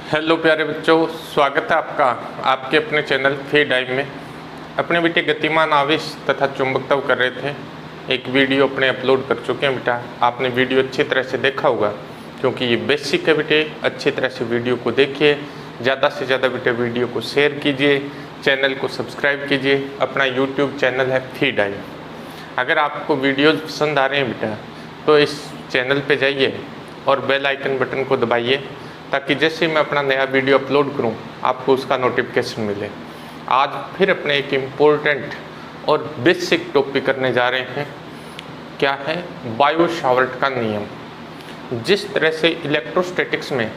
Hello प्यारे बच्चों, स्वागत है आपका आपके अपने चैनल फ्री डाइव में। अपने बेटे गतिमान आवेश तथा चुंबकत्व कर रहे थे। एक वीडियो अपने अपलोड कर चुके हैं बेटा। आपने वीडियो अच्छी तरह से देखा होगा क्योंकि ये बेसिक है बेटे। अच्छी तरह से वीडियो को देखिए, ज़्यादा से ज़्यादा बेटे वीडियो को शेयर कीजिए, चैनल को सब्सक्राइब कीजिए। अपना यूट्यूब चैनल है फ्री डाइव। अगर आपको वीडियोज़ पसंद आ रहे हैं बेटा तो इस चैनल पर जाइए और बेल आइकन बटन को दबाइए ताकि जैसे मैं अपना नया वीडियो अपलोड करूं आपको उसका नोटिफिकेशन मिले। आज फिर अपने एक इम्पोर्टेंट और बेसिक टॉपिक करने जा रहे हैं। क्या है? बायो-सावर्ट का नियम। जिस तरह से इलेक्ट्रोस्टैटिक्स में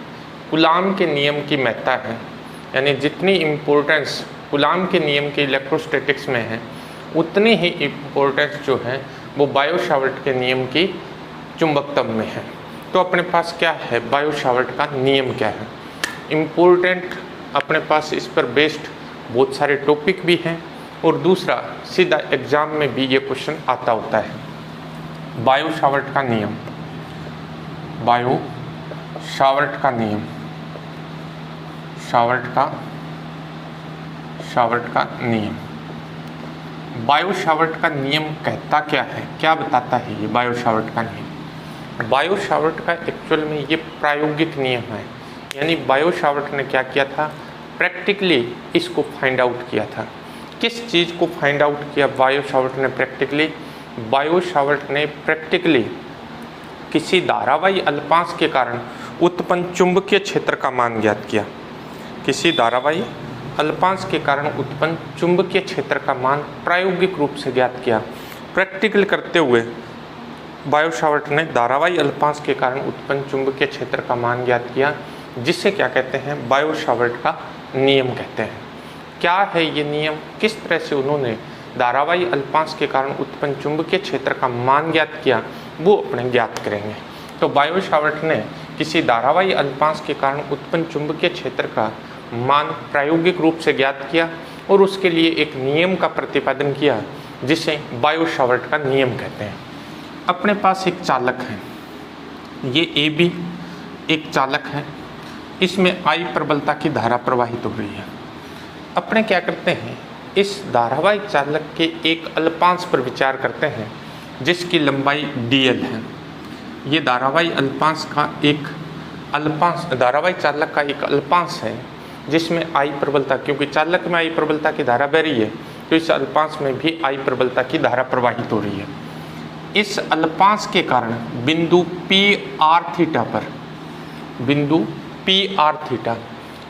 कूलाम के नियम की महत्ता है, यानी जितनी इम्पोर्टेंस कूलाम के नियम की इलेक्ट्रोस्टैटिक्स में है उतनी ही इम्पोर्टेंस जो है वो बायो-सावर्ट के नियम की चुंबकत्व में है। तो अपने पास क्या है? बायो-सावर्ट का नियम क्या है? इम्पोर्टेंट अपने पास इस पर बेस्ड बहुत सारे टॉपिक भी हैं और दूसरा सीधा एग्जाम में भी ये क्वेश्चन आता होता है। बायो-सावर्ट का नियम, बायो-सावर्ट का नियम, सावर्ट का नियम। बायो-सावर्ट का नियम कहता क्या है, क्या बताता है ये बायो-सावर्ट का नियम? बायो-सावर्ट का एक्चुअल में ये प्रायोगिक नियम है। यानी बायो-सावर्ट ने क्या किया था? प्रैक्टिकली इसको फाइंड आउट किया था। किस चीज़ को फाइंड आउट किया बायो-सावर्ट ने प्रैक्टिकली? बायो-सावर्ट ने प्रैक्टिकली किसी धारावाही अल्पांश के कारण उत्पन्न चुंबकीय क्षेत्र का मान ज्ञात किया। किसी धारावाही अल्पांश के कारण उत्पन्न चुंबकीय क्षेत्र का मान प्रायोगिक रूप से ज्ञात किया। प्रैक्टिकल करते हुए बायो-सावर्ट ने धारावाही अल्पांश के कारण उत्पन्न चुंबकीय क्षेत्र का मान ज्ञात किया, जिसे क्या कहते हैं? बायो-सावर्ट का नियम कहते हैं। क्या है ये नियम? किस तरह से उन्होंने धारावाही अल्पांश के कारण उत्पन्न चुंबकीय क्षेत्र का मान ज्ञात किया वो अपने ज्ञात करेंगे। तो बायो-सावर्ट ने किसी धारावाही अल्पांश के कारण उत्पन्न चुंबकीय क्षेत्र का मान प्रायोगिक रूप से ज्ञात किया और उसके लिए एक नियम का प्रतिपादन किया जिसे बायो-सावर्ट का नियम कहते हैं। अपने पास एक चालक है, ये ए बी एक चालक है, इसमें I प्रबलता की धारा प्रवाहित हो रही है। अपने क्या करते हैं? इस धारावाही चालक के एक अल्पांश पर विचार करते हैं जिसकी लंबाई dl है। ये धारावाही अल्पांश का एक अल्पांश, धारावाही चालक का एक अल्पांश है जिसमें I प्रबलता, क्योंकि चालक में I प्रबलता की धारा बह रही है तो इस अल्पांश में भी I प्रबलता की धारा प्रवाहित हो रही है। इस अल्पांश के कारण बिंदु पी आर थीटा पर, बिंदु पी आर थीटा,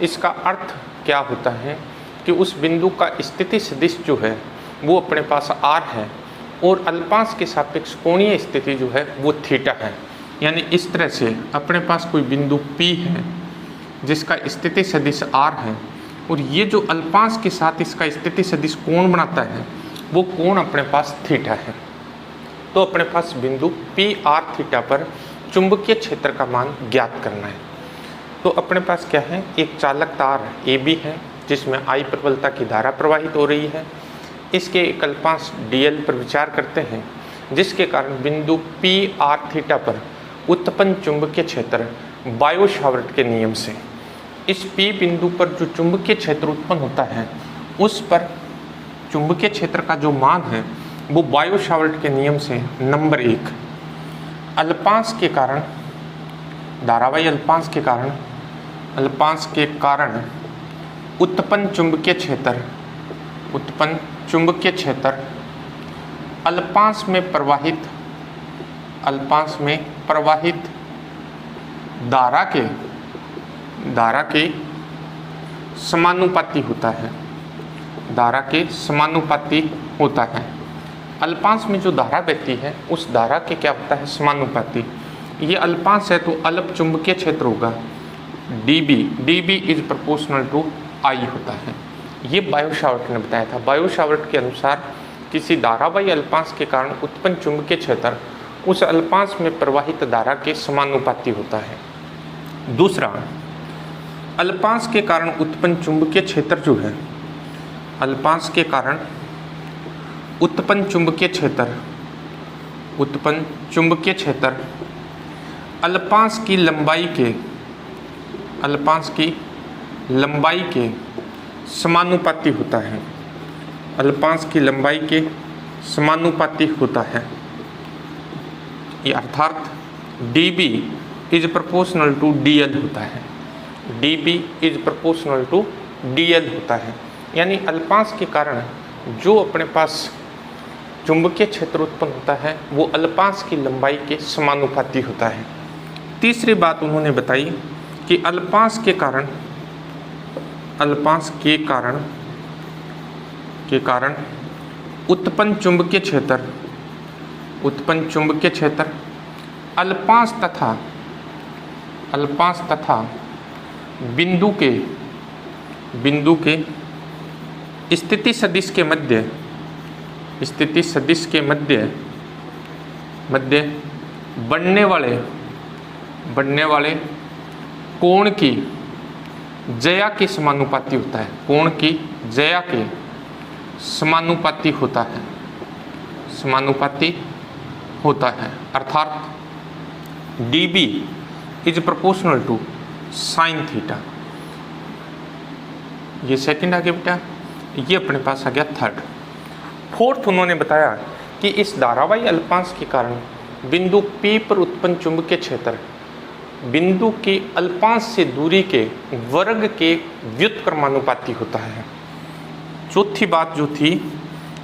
इसका अर्थ क्या होता है कि उस बिंदु का स्थिति सदिश जो है वो अपने पास आर है और अल्पांश के सापेक्ष कोणीय स्थिति जो है वो थीटा है। यानी इस तरह से अपने पास कोई बिंदु पी है जिसका स्थिति सदिश आर है और ये जो अल्पांश के साथ इसका स्थिति सदिश कोण बनाता है वो कोण अपने पास थीटा है। तो अपने पास बिंदु पी आर थीटा पर चुंबकीय क्षेत्र का मान ज्ञात करना है। तो अपने पास क्या है? एक चालक तार ए बी है जिसमें I प्रबलता की धारा प्रवाहित हो रही है। इसके एक अल्पांश dl पर विचार करते हैं जिसके कारण बिंदु पी आर थीटा पर उत्पन्न चुंबकीय क्षेत्र बायो-सावर्ट के नियम से, इस P बिंदु पर जो चुंबकीय क्षेत्र उत्पन्न होता है उस पर चुंबकीय क्षेत्र का जो मान है वो बायो-सावर्ट के नियम से नंबर 1 अल्पांश के कारण, धारावाही अल्पांश के कारण उत्पन्न चुंबकीय क्षेत्र, उत्पन्न चुंबकीय क्षेत्र अल्पांश में प्रवाहित धारा के समानुपाती होता है, धारा के समानुपाती होता है। अल्पांश में जो धारा बहती है उस धारा के क्या होता है? समानुपाती। ये अल्पांश है तो अल्प चुंबकीय क्षेत्र होगा dB is proportional to I होता है। ये बायो-सावर्ट ने बताया था। बायो-सावर्ट के अनुसार किसी धारावाही अल्पांश के कारण उत्पन्न चुंबकीय क्षेत्र उस अल्पांश में प्रवाहित धारा के समानुपाती होता है। दूसरा, अल्पांश के कारण उत्पन्न चुंबकीय क्षेत्र जो है, अल्पांश के कारण उत्पन्न चुंबकीय क्षेत्र अल्पांश की लंबाई के, अल्पांश की लंबाई के समानुपाती होता है, अल्पांश की लंबाई के समानुपाती होता है। ये अर्थात dB is proportional to dl होता है, dB is proportional to dl होता है। यानी अल्पांश के कारण जो अपने पास चुंबकीय क्षेत्र उत्पन्न होता है वो अल्पांश की लंबाई के समानुपाती होता है। तीसरी बात उन्होंने बताई कि अल्पांश के कारण उत्पन्न चुंबकीय क्षेत्र अल्पांश तथा बिंदु के स्थिति सदिश के मध्य बनने वाले कोण की ज्या के समानुपाती होता है, कोण की ज्या के समानुपाती होता है। अर्थात dB is proportional to sine theta. ये सेकंड आ गया बेटा, ये अपने पास आ गया थर्ड। फोर्थ उन्होंने बताया कि इस धारावाही अल्पांश के कारण बिंदु P पर उत्पन्न चुंबकीय क्षेत्र बिंदु की अल्पांश से दूरी के वर्ग के व्युत्क्रमानुपाती होता है। चौथी बात जो थी,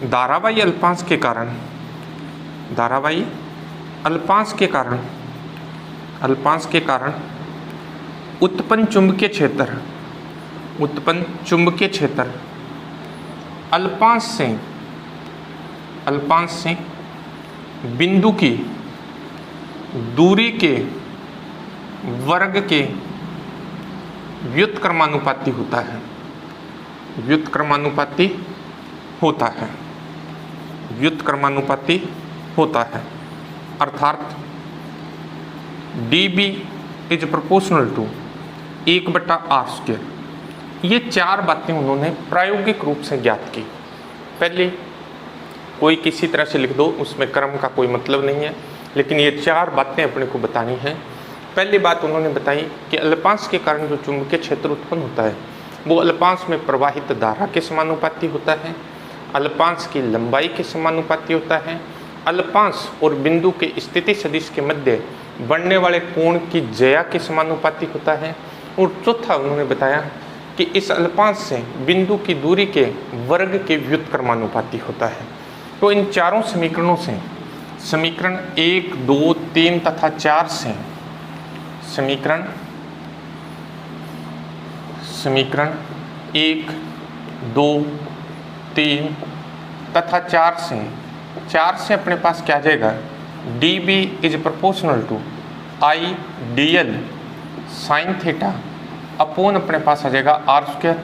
धारावाही अल्पांश के कारण उत्पन्न चुंबकीय क्षेत्र अल्पांश से बिंदु की दूरी के वर्ग के व्युत्क्रमानुपाती होता है। अर्थात dB is proportional to 1/r²। ये चार बातें उन्होंने प्रायोगिक रूप से ज्ञात की। पहले कोई किसी तरह से लिख दो, उसमें क्रम का कोई मतलब नहीं है, लेकिन ये चार बातें अपने को बतानी है। पहली बात उन्होंने बताई कि अल्पांश के कारण जो चुंबकीय क्षेत्र उत्पन्न होता है वो अल्पांश में प्रवाहित धारा के समानुपाती होता है, अल्पांश की लंबाई के समानुपाती होता है, अल्पांश और बिंदु के स्थिति सदिश के मध्य बनने वाले कोण की ज्या के समानुपाती होता है, और चौथा उन्होंने बताया कि इस अल्पांश से बिंदु की दूरी के वर्ग के व्युत्क्रमानुपाती होता है। तो इन चारों समीकरणों से, समीकरण 1, 2, 3 तथा 4 से, समीकरण 1, 2, 3 तथा 4 से अपने पास क्या आ जाएगा, dB is proportional to I dl sine theta upon अपने पास आ जाएगा r²।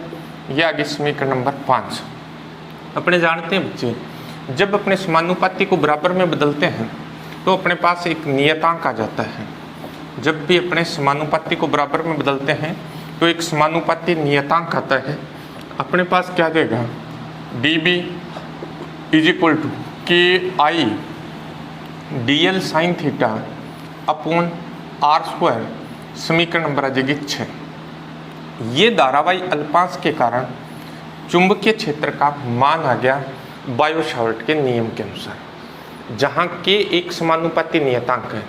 यह आगे समीकरण नंबर 5। अपने जानते हैं बच्चे, जब अपने समानुपाती को बराबर में बदलते हैं तो अपने पास एक नियतांक आ जाता है। जब भी अपने समानुपाती को बराबर में बदलते हैं तो एक समानुपाती नियतांक आता है। अपने पास क्या आ जाएगा, dB is equal to KI dl sine theta upon r²। समीकरण नंबर आ जाएगी 6। ये धारावाही अल्पांश के कारण चुंबकीय क्षेत्र का मान आ गया बायो-सावर्ट के नियम के अनुसार, जहाँ K एक समानुपाती नियतांक है।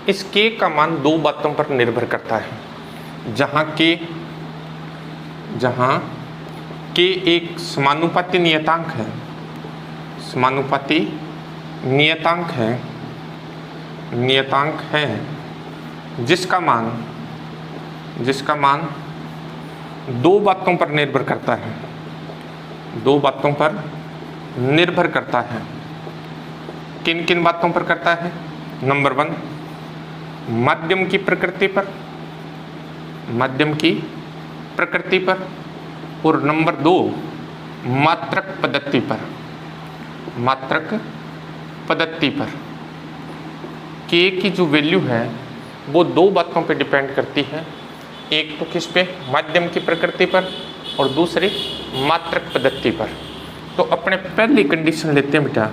इस K का मान दो बातों पर निर्भर करता है। जहाँ K एक समानुपाती नियतांक है जिसका मान दो बातों पर निर्भर करता है। किन किन बातों पर करता है? नंबर 1, माध्यम की प्रकृति पर, और नंबर 2, मात्रक पद्धति पर। K की जो वैल्यू है वो दो बातों पे डिपेंड करती है। एक तो किस पे, माध्यम की प्रकृति पर, और दूसरी मात्रक पद्धति पर। तो अपने पहली कंडीशन लेते हैं बेटा,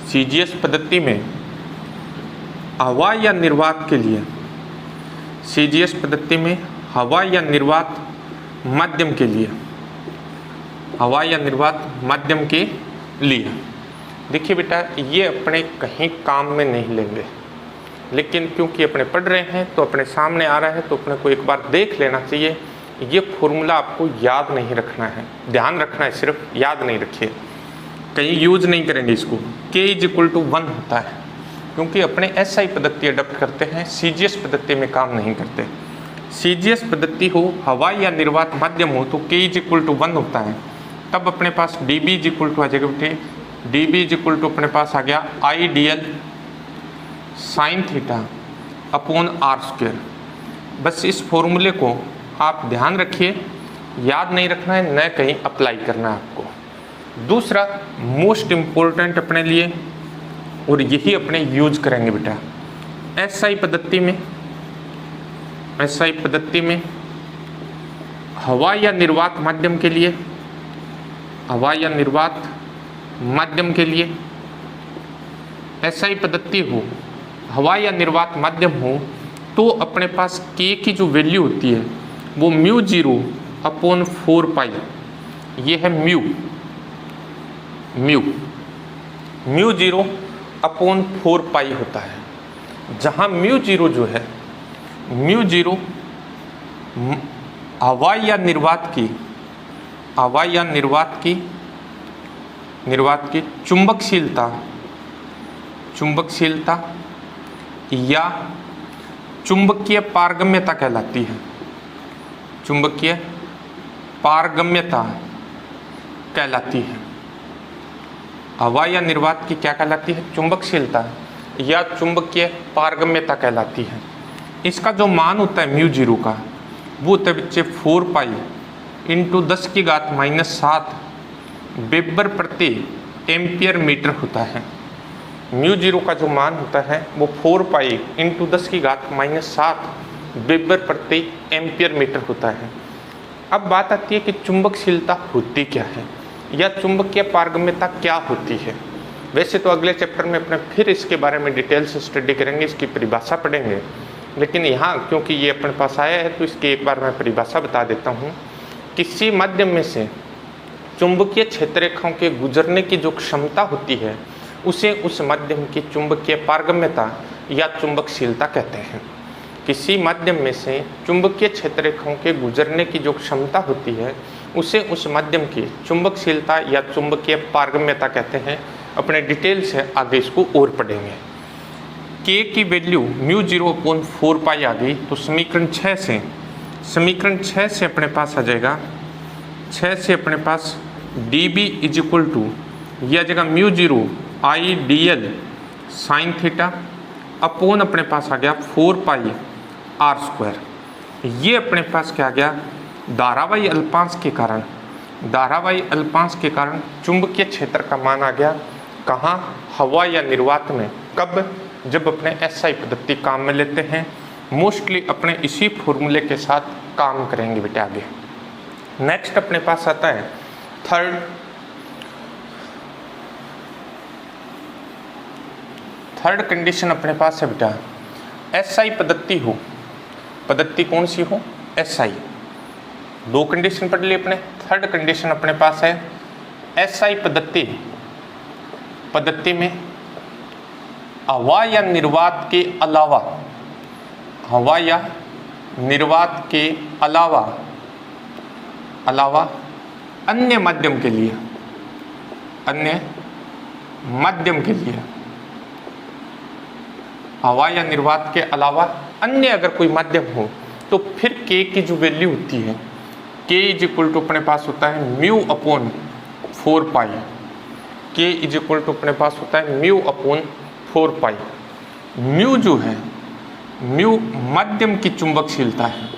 CGS पद्धति में हवा या निर्वात के लिए CGS पद्धति में हवा या निर्वात माध्यम के लिए, हवा या निर्वात माध्यम के लिए, देखिए बेटा ये अपने कहीं काम में नहीं लेंगे, लेकिन क्योंकि अपने पढ़ रहे हैं तो अपने सामने आ रहा है तो अपने को एक बार देख लेना चाहिए। ये फॉर्मूला आपको याद नहीं रखना है, ध्यान रखना है, सिर्फ याद नहीं रखिए, कहीं यूज नहीं करेंगे इसको। K = 1 होता है, क्योंकि अपने SI पद्धति अडॉप्ट करते हैं, CGS पद्धति में काम नहीं करते। CGS पद्धति हो, हवा या निर्वात माध्यम हो तो K = 1 होता है। तब अपने पास dB = आ जाएगा बेटे, dB = अपने पास आ गया IDL sin θ/r²। बस इस फॉर्मूले को आप ध्यान रखिए, याद नहीं रखना है, न कहीं अप्लाई करना है आपको। दूसरा मोस्ट इम्पोर्टेंट अपने लिए, और यही अपने यूज करेंगे बेटा SI पद्धति में, SI पद्धति में हवा या निर्वात माध्यम के लिए, हवा या निर्वात माध्यम के लिए SI पद्धति हो, हवा या निर्वात माध्यम हो तो अपने पास K की जो वैल्यू होती है वो μ0/4π, ये है μ0/4π होता है। जहाँ μ0 जो है, μ0 हवा या निर्वात की, हवा या निर्वात की चुंबकशीलता या चुंबकीय पारगम्यता कहलाती है, चुंबकीय पारगम्यता कहलाती है। हवा या निर्वात की क्या कहलाती है? चुंबकशीलता या चुंबकीय पारगम्यता कहलाती है। इसका जो मान होता है μ0 का, वो होता है बच्चे 4π × 10⁻⁷ वेबर प्रति एम्पियर मीटर होता है। μ0 का जो मान होता है वो 4π × 10⁻⁷ वेबर प्रति एम्पियर मीटर होता है। अब बात आती है कि चुंबकशीलता होती क्या है या चुंबकीय पारगम्यता क्या होती है। वैसे तो अगले चैप्टर में अपने फिर इसके बारे में डिटेल से स्टडी करेंगे, इसकी परिभाषा पढ़ेंगे, लेकिन यहाँ क्योंकि ये अपने पास आया है तो इसकी एक बार मैं परिभाषा बता देता हूँ। किसी माध्यम में से चुंबकीय क्षेत्ररेखाओं के गुजरने की जो क्षमता होती है उसे उस माध्यम की चुंबकीय पारगम्यता या चुंबकशीलता कहते हैं। किसी माध्यम में से चुंबकीय क्षेत्ररेखाओं के गुजरने की जो क्षमता होती है उसे उस माध्यम की चुंबकशीलता या चुंबकीय पारगम्यता कहते हैं। अपने डिटेल से आगे इसको और पढ़ेंगे। K की वैल्यू μ0/4π आ गई तो समीकरण 6 से अपने पास आ जाएगा, 6 से अपने पास dB = यह जगह μ0 IDL sin θ अपॉन अपने पास आ गया 4π r²। ये अपने पास क्या आ गया, धारावाही अल्पांश के कारण चुंबकीय क्षेत्र का मान आ गया कहाँ, हवा या निर्वात में। कब? जब अपने SI पद्धति काम में लेते हैं। मोस्टली अपने इसी फॉर्मूले के साथ काम करेंगे बेटे आगे। नेक्स्ट अपने पास आता है थर्ड कंडीशन अपने पास है बेटा, SI पद्धति हो, पद्धति कौन सी हो? SI। दो कंडीशन पढ़ ली अपने। थर्ड कंडीशन अपने पास है SI पद्धति में हवा या निर्वात के अलावा, हवा या निर्वात के अलावा अन्य माध्यम के लिए, हवा या निर्वात के अलावा अन्य अगर कोई माध्यम हो तो फिर K की जो वैल्यू होती है, K = अपने पास होता है μ/4π। K = अपने पास होता है μ/4π। म्यू जो है, म्यू माध्यम की चुंबकशीलता है,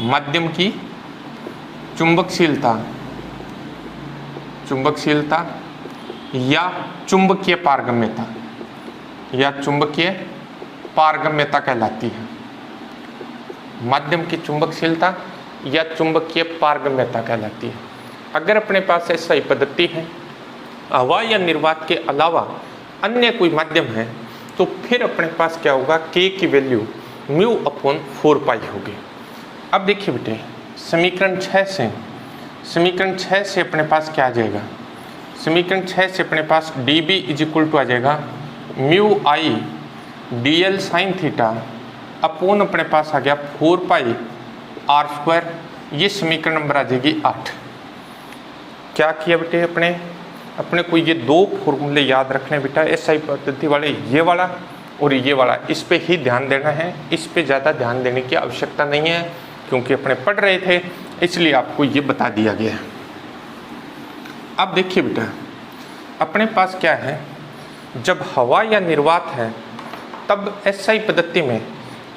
माध्यम की चुंबकशीलता या चुंबकीय पारगम्यता कहलाती है। माध्यम की चुंबकशीलता या चुंबकीय पारगम्यता कहलाती है। अगर अपने पास SI पद्धति है, हवा या निर्वात के अलावा अन्य कोई माध्यम है, तो फिर अपने पास क्या होगा, K की वैल्यू म्यू अपॉन 4 पाई होगी। अब देखिए बेटे समीकरण 6 से अपने पास क्या आ जाएगा, समीकरण 6 से अपने पास D B is equal to आ जाएगा mu I D L sine theta upon अपने पास आ गया 4 पाई आर स्क्वायर। ये समीकरण नंबर आ जाएगी 8। क्या किया बेटे अपने को ये दो फॉर्मूले याद रखने बेटा, एसआई पद्धति वाले, ये वाला और ये वाला, इस पे ही ध्यान देना है। इस पे ज़्यादा ध्यान देने की आवश्यकता नहीं है क्योंकि अपने पढ़ रहे थे, इसलिए आपको ये बता दिया गया है। अब देखिए बेटा अपने पास क्या है, जब हवा या निर्वात है तब एसआई पद्धति में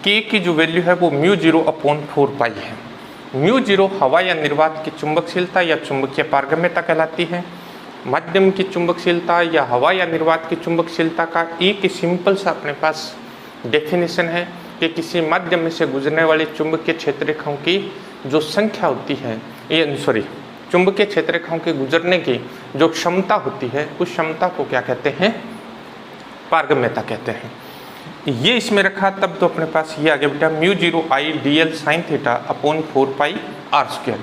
के की जो वैल्यू है वो म्यू 0 अपॉन 4 पाई है। म्यू 0 हवा या निर्वात की चुंबकशीलता या चुंबकीय पारगम्यता कहलाती है। माध्यम की चुंबकशीलता या हवा या निर्वात की चुंबकशीलता का एक सिंपल सा अपने पास डेफिनेशन है कि किसी माध्यम में से गुजरने वाली चुंबकीय क्षेत्र रेखाओं की जो संख्या होती है, चुंबकीय क्षेत्र रेखाओं के गुजरने की जो क्षमता होती है, उस क्षमता को क्या कहते हैं, पारगम्यता कहते हैं। ये इसमें रखा तब तो अपने पास ये आ गया बेटा mu 0 I D L sine theta upon 4 pi R square.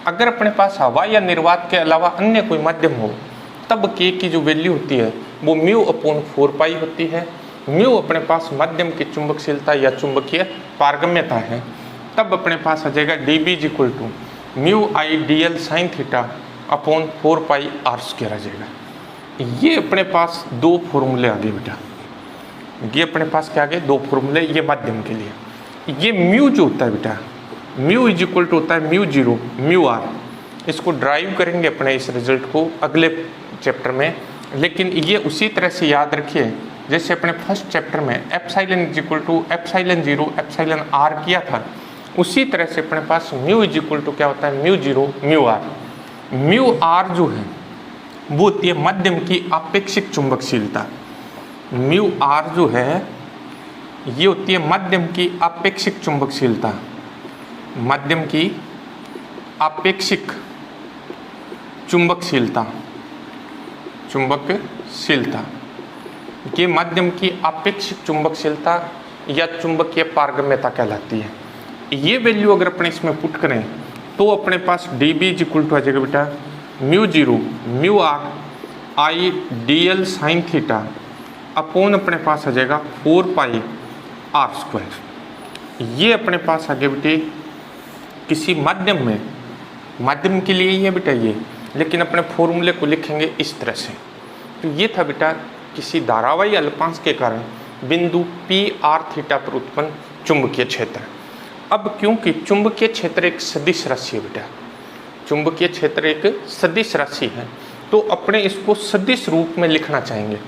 अगर अपने पास हवा या निर्वात के अलावा अन्य कोई माध्यम हो तब के की जो वैल्यू होती है वो म्यू अपॉन 4 पाई होती है। म्यू अपने पास माध्यम की चुंबकशीलता या चुंबकीय पारगम्यता है। तब अपने पास आ जाएगा D B is equal to mu I D L sine theta upon 4 pi R square आ जाएगा। ये अपने पास दो फॉर्मूले आ गए बेटा, ये अपने पास क्या आ गए, दो फॉर्मूले ये माध्यम के लिए। ये म्यू जो होता है बेटा, म्यू इज इक्वल टू होता है म्यू 0 म्यू आर। इसको ड्राइव करेंगे अपने इस रिजल्ट को अगले चैप्टर में, लेकिन ये उसी तरह से याद रखिए जैसे अपने फर्स्ट चैप्टर में epsilon is equal to epsilon 0 epsilon R किया था, उसी तरह से अपने पास म्यू इज इक्वल टू क्या होता है mu 0 mu R. Mu R जो है वो होती है माध्यम की आपेक्षिक चुंबकशीलता। म्यू आर जो है ये होती है माध्यम की आपेक्षिक चुंबकशीलता, माध्यम की आपेक्षिक चुंबकशीलता, ये माध्यम की आपेक्षिक चुंबकशीलता या चुंबकीय पारगम्यता कहलाती है। ये वैल्यू अगर अपने इसमें पुट करें तो अपने पास D B is equal to आ जाएगा बेटा mu 0 mu R I D L sine theta upon अपने पास आ जाएगा 4 पाई आर स्क्वायर। ये अपने पास आ गया बेटे किसी माध्यम में, माध्यम के लिए ही है बेटा ये, लेकिन अपने फॉर्मूले को लिखेंगे इस तरह से। तो ये था बेटा किसी धारावाही अल्पांश के कारण बिंदु पी आर थीटा पर उत्पन्न चुंबकीय क्षेत्र। अब क्योंकि चुंबकीय क्षेत्र एक सदिश राशि है बेटा, चुंबकीय क्षेत्र एक सदिश राशि है, तो अपने इसको सदिश रूप में लिखना चाहेंगे।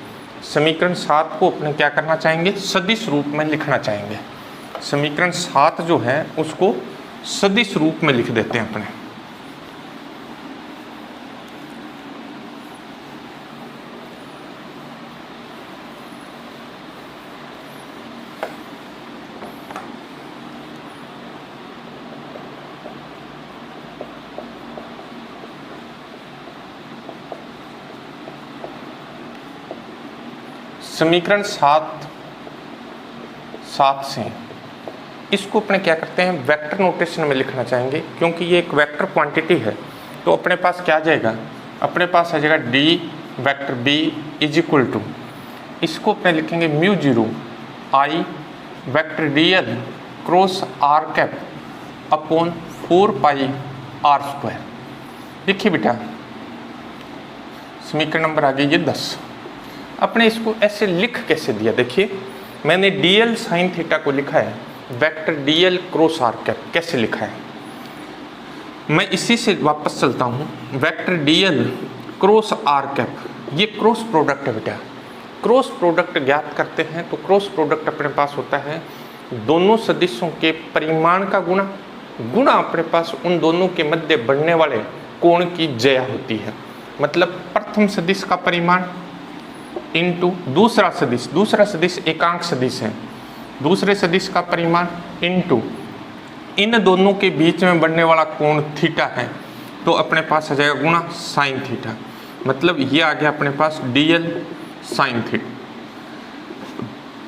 समीकरण 7 को अपने क्या करना चाहेंगे, सदिश रूप में लिखना चाहेंगे। समीकरण 7 जो है उसको सदिश रूप में लिख देते हैं अपने। समीकरण 7 से इसको अपने क्या करते हैं, वेक्टर नोटेशन में लिखना चाहेंगे क्योंकि ये एक वेक्टर क्वांटिटी है। तो अपने पास क्या आ जाएगा, अपने पास आ जाएगा D vector B is equal to, इसको अपने लिखेंगे mu 0 I vector D L cross R cap upon 4 pi R square. देखिए बेटा समीकरण नंबर आ गया ये 10। अपने इसको ऐसे लिख कैसे दिया, देखिए मैंने डी एल साइन थीटा को लिखा है vector D L cross R cap, कैसे लिखा है मैं इसी से वापस चलता हूँ। Vector D L cross R cap, ये क्रॉस प्रोडक्ट है बेटा। क्रॉस प्रोडक्ट ज्ञात करते हैं तो क्रॉस प्रोडक्ट अपने पास होता है दोनों सदिशों के परिमाण का गुणा, गुणा अपने पास उन दोनों के मध्य बढ़ने वाले कोण की जया होती है। मतलब प्रथम सदिश का परिमाण इंटू दूसरा सदिश एकांक सदिश है, दूसरे सदिश का परिमाण इंटू इन दोनों के बीच में बढ़ने वाला कोण थीटा है, तो अपने पास आ जाएगा गुणा साइन थीटा। मतलब ये आ गया अपने पास डी एल साइन थीटा।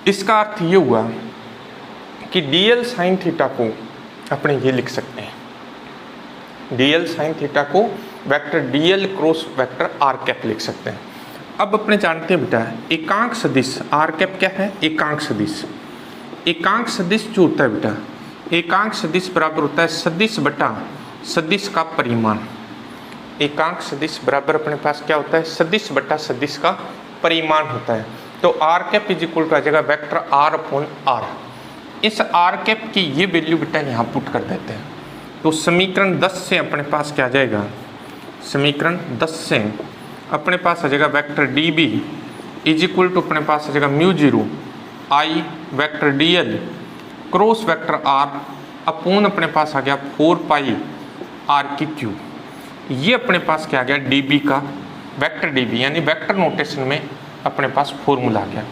इसका अर्थ ये हुआ कि डीएल साइन थीटा को अपने ये लिख सकते हैं, डीएल साइन थीटा को vector DL cross vector R cap लिख सकते हैं। अब अपने जानते हैं बेटा एकांक सदिश आर कैप क्या है, एकांक सदिश। एकांक सदिश जो होता है बेटा, एकांक सदिश बराबर होता है सदिश बटा सदिश का परिमाण। एकांक सदिश बराबर अपने पास क्या होता है, सदिश बटा सदिश का परिमाण होता है। तो R cap is equal to आ जाएगा वेक्टर आर अपॉन आर। इस आर कैप की ये वैल्यू बेटा यहाँ पुट कर देते हैं, तो समीकरण 10 से अपने पास क्या आ जाएगा, समीकरण 10 से अपने पास आ जाएगा vector D B is equal to अपने पास आ जाएगा mu zero I vector D L cross vector R upon अपने पास आ गया 4 पाई आर की क्यूब। ये अपने पास क्या आ गया, डी बी का वेक्टर डी बी, यानी वेक्टर नोटेशन में अपने पास फॉर्मूला आ गया।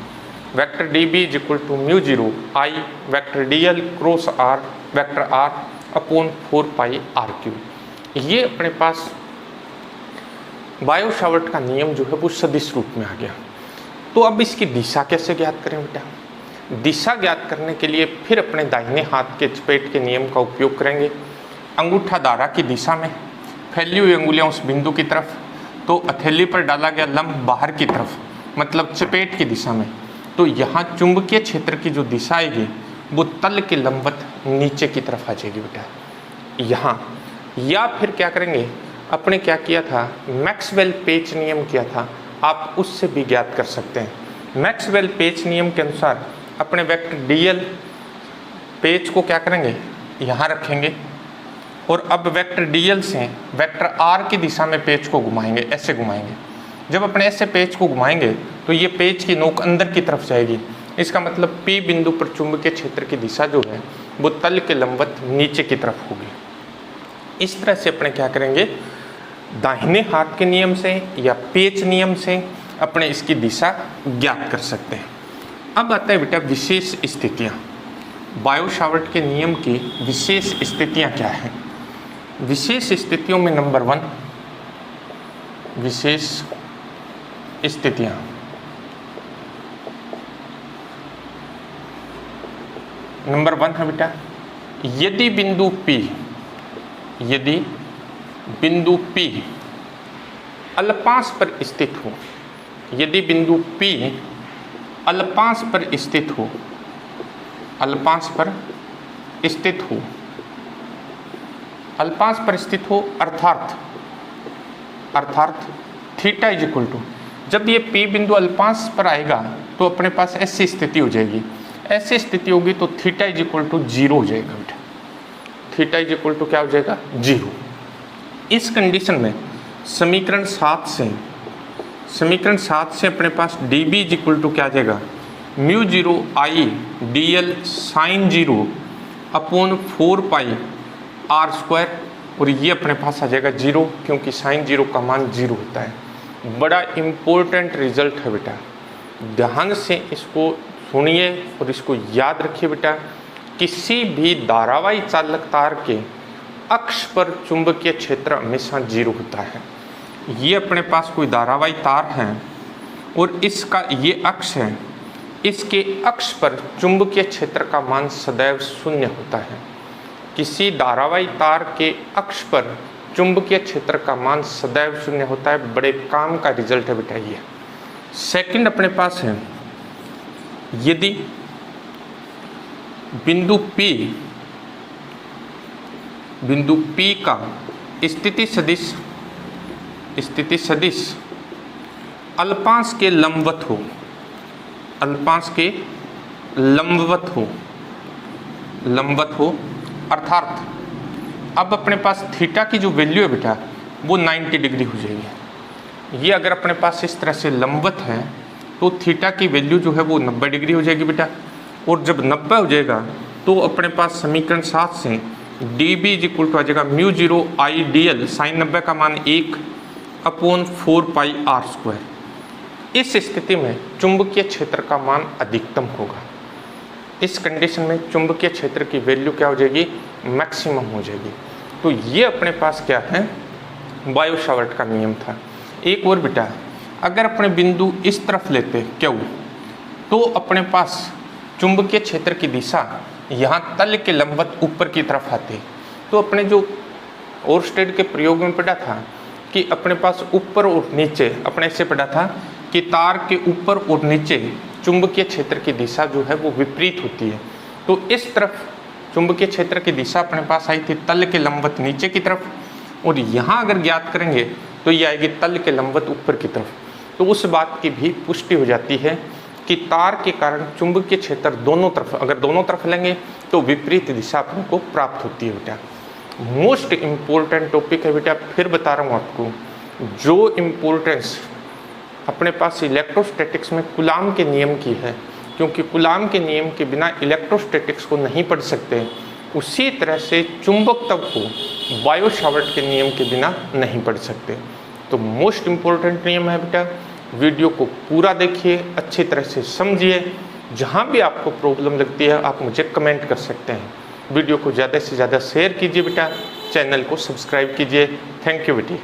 Vector D B is equal to mu zero I vector D L cross R vector R upon 4 pi R cube. ये अपने पास बायो सावर्ट का नियम जो है वो सदिश रूप में आ गया। तो अब इसकी दिशा कैसे ज्ञात करें बेटा, दिशा ज्ञात करने के लिए फिर अपने दाहिने हाथ के चपेट के नियम का उपयोग करेंगे। अंगूठा दारा की दिशा में, फैली हुई अंगुलियां उस बिंदु की तरफ, तो हथेली पर डाला गया लंब बाहर की तरफ, मतलब चपेट की दिशा में। तो यहाँ चुंबकीय क्षेत्र की जो दिशा आएगी वो तल के लंबवत नीचे की तरफ आ जाएगी बेटा यहाँ। या फिर क्या करेंगे, अपने क्या किया था, मैक्सवेल पेच नियम किया था, आप उससे भी ज्ञात कर सकते हैं। मैक्सवेल पेच नियम के अनुसार अपने वेक्टर डीएल पेच को क्या करेंगे, यहाँ रखेंगे, और अब वेक्टर डीएल से वेक्टर आर की दिशा में पेच को घुमाएंगे, ऐसे घुमाएंगे। जब अपने ऐसे पेच को घुमाएंगे तो ये पेच की नोक अंदर की तरफ जाएगी। इसका मतलब पी बिंदु पर चुंबकीय क्षेत्र की दिशा जो है वो तल के लंबवत नीचे की तरफ होगी। इस तरह से अपने क्या करेंगे, दाहिने हाथ के नियम से या पेच नियम से अपने इसकी दिशा ज्ञात कर सकते हैं। अब आता है बेटा विशेष स्थितियाँ। बायो सावर्ट के नियम की विशेष स्थितियाँ क्या हैं। विशेष स्थितियों में नंबर 1 विशेष स्थितियाँ, नंबर 1 है बेटा यदि बिंदु P, यदि बिंदु P अल्पांश पर स्थित हो, यदि बिंदु P अल्पांश पर स्थित हो, अल्पांश पर स्थित हो, अल्पांश पर स्थित हो, अर्थात थीटा इज इक्वल टू, जब ये P बिंदु अल्पांश पर आएगा तो अपने पास ऐसी स्थिति हो जाएगी, ऐसी स्थिति होगी तो थीटा इज इक्वल टू 0 हो जाएगा बेटा, थीटा इज इक्वल टू क्या हो जाएगा, 0। इस कंडीशन में समीकरण 7 से अपने पास D B is equal to क्या आ जाएगा, mu zero I D L sine 0 upon 4 pi R square, और ये अपने पास आ जाएगा 0, क्योंकि साइन 0 का मान 0 होता है। बड़ा इम्पोर्टेंट रिजल्ट है बेटा, ध्यान से इसको सुनिए और इसको याद रखिए बेटा। किसी भी धारावाही चालक तार के अक्ष पर चुंबकीय क्षेत्र हमेशा 0 होता है। ये अपने पास कोई धारावाही तार है और इसका ये अक्ष है, इसके अक्ष पर चुंबकीय क्षेत्र का मान सदैव 0 होता है। किसी धारावाही तार के अक्ष पर चुंबकीय क्षेत्र का मान सदैव 0 होता है। बड़े काम का रिजल्ट है बेटा ये। सेकंड अपने पास है यदि बिंदु P का स्थिति सदिश अल्पांश के लंबवत हो, अल्पांश के लंबवत हो, अर्थात अब अपने पास थीटा की जो वैल्यू है बेटा वो 90 डिग्री हो जाएगी। ये अगर अपने पास इस तरह से लंबवत है तो थीटा की वैल्यू जो है वो 90 डिग्री हो जाएगी बेटा। और जब 90 हो जाएगा तो अपने पास समीकरण 7 से D B is equal to आ जाएगा mu zero I D L sine 90 का मान 1 अपॉन 4 पाई आर स्क्वायर। इस स्थिति में चुंबकीय क्षेत्र का मान अधिकतम होगा। इस कंडीशन में चुंबकीय क्षेत्र की वैल्यू क्या हो जाएगी, मैक्सिमम हो जाएगी। तो ये अपने पास क्या है, बायो सावर्ट का नियम था। एक और बेटा, अगर अपने बिंदु इस तरफ लेते क्यों, तो अपने पास चुंबकीय क्षेत्र की दिशा यहाँ तल के लंबवत ऊपर की तरफ आते हैं। तो अपने जो ओरस्टेड के प्रयोग में पढ़ा था कि अपने पास ऊपर और नीचे, अपने से पढ़ा था कि तार के ऊपर और नीचे चुंबकीय क्षेत्र की दिशा जो है वो विपरीत होती है। तो इस तरफ चुंबकीय क्षेत्र की दिशा अपने पास आई थी तल के लंबवत नीचे की तरफ, और यहाँ अगर ज्ञात करेंगे तो ये आएगी तल के लंबवत ऊपर की तरफ। तो उस बात की भी पुष्टि हो जाती है कि तार के कारण चुंबकीय क्षेत्र दोनों तरफ, अगर दोनों तरफ लेंगे तो विपरीत दिशा अपने को प्राप्त होती है बेटा। मोस्ट इम्पोर्टेंट टॉपिक है बेटा, फिर बता रहा हूँ आपको, जो इम्पोर्टेंस अपने पास इलेक्ट्रोस्टैटिक्स में कूलाम के नियम की है, क्योंकि कूलाम के नियम के बिना इलेक्ट्रोस्टैटिक्स को नहीं पढ़ सकते, उसी तरह से चुंबकत्व को बायो सावर्ट के नियम के बिना नहीं पढ़ सकते। तो मोस्ट इम्पोर्टेंट नियम है बेटा, वीडियो को पूरा देखिए, अच्छी तरह से समझिए। जहाँ भी आपको प्रॉब्लम लगती है आप मुझे कमेंट कर सकते हैं। वीडियो को ज़्यादा से ज़्यादा शेयर कीजिए बेटा, चैनल को सब्सक्राइब कीजिए। थैंक यू बेटी।